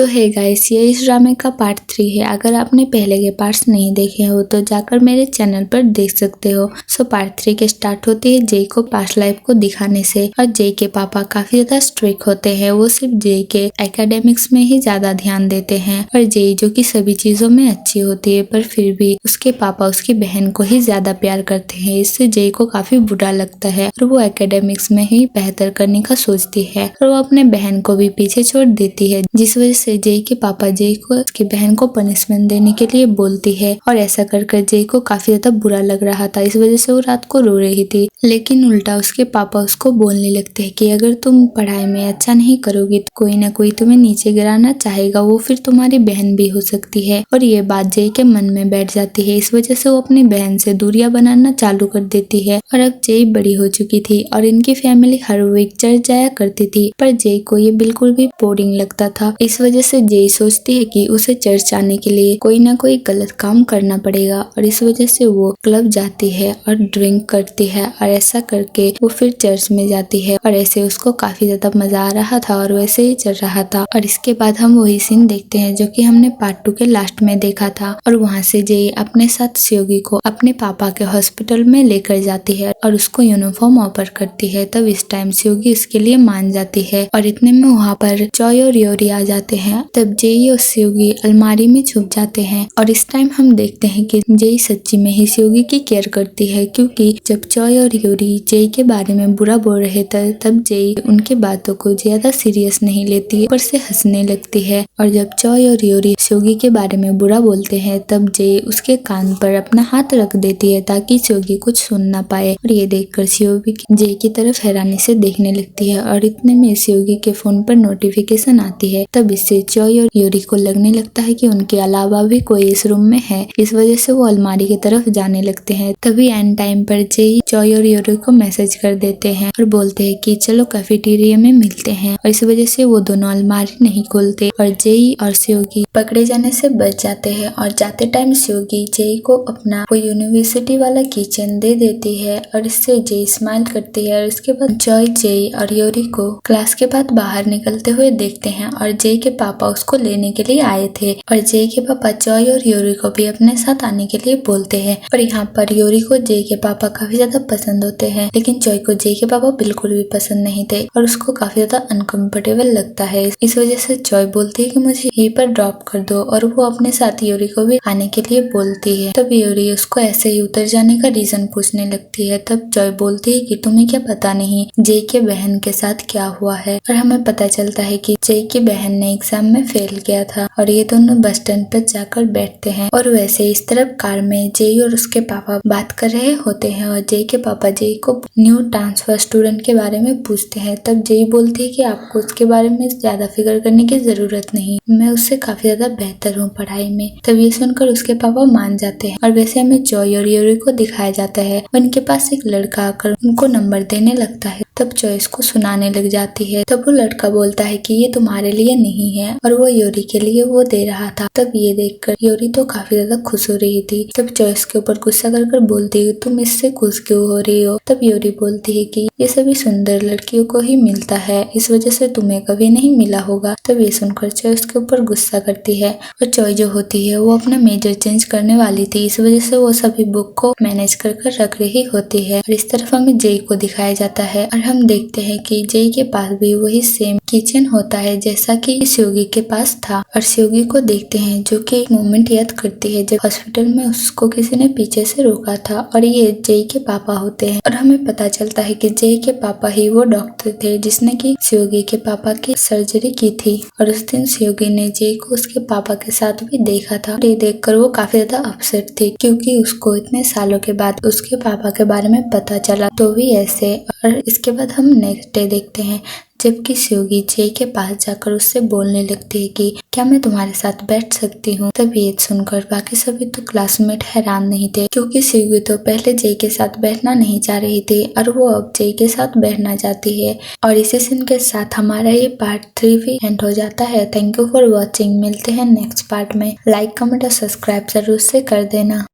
सो है गाइस, ये इस ड्रामे का पार्ट 3 है। अगर आपने पहले के पार्ट्स नहीं देखे हो तो जाकर मेरे चैनल पर देख सकते हो। सो पार्ट 3 के स्टार्ट होती है जय को पास्ट लाइफ को दिखाने से। और जय के पापा काफी ज्यादा स्ट्रिक्ट होते हैं। वो सिर्फ जय के एकेडमिक्स में ही ज्यादा ध्यान देते हैं। और जय जो कि सभी चीजों में अच्छी होती है, पर फिर भी उसके पापा उसकी बहन को ही ज्यादा प्यार करते हैं। इससे जय को काफी बुरा लगता है और वो एकेडमिक्स में ही बेहतर करने का सोचती है और वो अपने बहन को भी पीछे छोड़ देती है, जिस वजह से जय के पापा जय को उसकी बहन को पनिशमेंट देने के लिए बोलती है। और ऐसा कर जय को काफी ज्यादा बुरा लग रहा था। इस वजह से वो रात को रो रही थी। लेकिन उल्टा उसके पापा उसको बोलने लगते हैं कि अगर तुम पढ़ाई में अच्छा नहीं करोगी तो कोई ना कोई तुम्हें नीचे गिराना चाहेगा, वो फिर तुम्हारी बहन भी हो सकती है। और ये बात जय के मन में बैठ जाती है। इस वजह से वो अपनी बहन से दूरियां बनाना चालू कर देती है। और अब जय बड़ी हो चुकी थी और इनकी फैमिली हर वीक चर्च जाया करती थी, पर जय को ये बिल्कुल भी बोरिंग लगता था। इस वजह से जय सोचती है कि उसे चर्च आने के लिए कोई ना कोई गलत काम करना पड़ेगा। और इस वजह से वो क्लब जाती है और ड्रिंक करती है और ऐसा करके वो फिर चर्च में जाती है। और ऐसे उसको काफी ज्यादा मजा आ रहा था और वैसे ही चल रहा था। और इसके बाद हम वही सीन देखते हैं जो कि हमने पार्ट 2 के लास्ट में देखा था। और वहाँ से जय अपने साथ स्योगी को अपने पापा के हॉस्पिटल में लेकर जाती है और उसको यूनिफॉर्म ऑफर करती है। तब इस टाइम स्योगी उसके लिए मान जाती है और इतने में वहाँ पर चॉय और योरी आ जाते हैं। तब जय और स्योगी अलमारी में छुप जाते हैं और इस टाइम हम देखते हैं कि जय सच्ची में ही स्योगी की केयर करती है, क्योंकि जब चॉय और योरी जय के बारे में बुरा बोल रहे थे तब जय उनकी बातों को ज्यादा सीरियस नहीं लेती, ऊपर से हंसने लगती है। और जब चॉय और योरी स्योगी के बारे में बुरा बोलते हैं तब जय उसके कान पर अपना हाथ रख देती है ताकि स्योगी कुछ सुन ना पाए। और ये देखकर स्योगी जय की तरफ हैरानी से देखने लगती है और इतने में स्योगी के फोन पर नोटिफिकेशन आती है। तब इससे चॉय और योरी को लगने लगता है कि उनके अलावा भी कोई इस रूम में है। इस वजह से वो अलमारी की तरफ जाने लगते हैं। तभी एंड टाइम पर जय चॉय और योरी को मैसेज कर देते हैं और बोलते हैं कि चलो कैफेटेरिया में मिलते हैं। और इस वजह से वो दोनों अलमारी नहीं खोलते और जय और स्योगी पकड़े जाने से बच जाते हैं। और जाते टाइम स्योगी जय को अपना वो यूनिवर्सिटी वाला किचन दे देती है और इससे जय स्माइल करती है। और इसके बाद चॉय जय और योरी को क्लास के बाद बाहर निकलते हुए देखते हैं और जय के पापा उसको लेने के लिए आए थे। और जय के पापा चॉय और योरी को भी अपने साथ आने के लिए बोलते हैं। और यहाँ पर योरी को जय के पापा काफी ज्यादा पसंद होते हैं, लेकिन चॉय को जय के पापा बिल्कुल भी पसंद नहीं थे और उसको काफी ज्यादा अनकंफर्टेबल लगता है। इस वजह से चॉय बोलती है कि मुझे यहीं पर ड्रॉप कर दो और वो अपने साथ योरी को भी आने के लिए बोलती है। तब योरी उसको ऐसे ही उतर जाने का रीजन पूछने लगती है। तब चॉय बोलती है कि तुम्हें क्या पता नहीं जय के बहन के साथ क्या हुआ है। और हमें पता चलता है कि जय की बहन ने एग्जाम में फेल किया था। और ये दोनों बस स्टैंड पर जाकर बैठते हैं और वैसे इस तरफ कार में जय और उसके पापा बात कर रहे होते हैं और जय के पापा जय को न्यू ट्रांसफर स्टूडेंट के बारे में पूछते हैं। तब जय बोलती है कि आपको उसके बारे में ज्यादा फिक्र करने की जरूरत नहीं, मैं उससे काफी ज्यादा बेहतर हूँ पढ़ाई में। तब ये सुनकर उसके पापा मान जाते हैं। और वैसे हमें चॉय और योरी को दिखाया जाता है, उनके पास एक लड़का आकर उनको नंबर देने लगता है। तब चॉइस को सुनाने लग जाती है। तब वो लड़का बोलता है कि ये तुम्हारे लिए नहीं है और वो योरी के लिए वो दे रहा था। तब ये देखकर योरी तो काफी ज्यादा खुश हो रही थी। तब चॉइस के ऊपर गुस्सा कर बोलती है तुम इससे खुश क्यों हो रही हो। तब योरी बोलती है कि ये सभी सुंदर लड़कियों को ही मिलता है, इस वजह से तुम्हें कभी नहीं मिला होगा। तब ये सुनकर चॉइस के ऊपर गुस्सा करती है और चॉय जो होती है वो अपना मेजर चेंज करने वाली थी। इस वजह से वो सभी बुक को मैनेज कर रख रही होती है। और इस तरफ हमें जय को दिखाया जाता है और हम देखते हैं कि जय के पास भी वही सेम किचन होता है जैसा कि स्योगी के पास था। और स्योगी को देखते हैं जो कि एक मोमेंट याद करती है जब हॉस्पिटल में उसको किसी ने पीछे से रोका था और ये जय के पापा होते हैं। और हमें पता चलता है कि जय के पापा ही वो डॉक्टर थे जिसने कि स्योगी के पापा की सर्जरी की थी। और उस दिन स्योगी ने जय को उसके पापा के साथ भी देखा था। ये देखकर वो काफी ज्यादा अपसेट थी, क्योंकि उसको इतने सालों के बाद उसके पापा के बारे में पता चला तो भी ऐसे। और इसके बाद हम नेक्स्ट डे देखते हैं जबकि स्योगी जय के पास जाकर उससे बोलने लगती है कि क्या मैं तुम्हारे साथ बैठ सकती हूँ। तब ये सुनकर बाकी सभी तो क्लासमेट हैरान नहीं थे, क्योंकि स्योगी तो पहले जय के साथ बैठना नहीं चाह रही थी और वो अब जय के साथ बैठना चाहती है। और इसी सीन के साथ हमारा ये पार्ट 3 भी एंड हो जाता है। Thank you for watching. मिलते हैं नेक्स्ट पार्ट में। लाइक कमेंट और सब्सक्राइब जरूर से कर देना।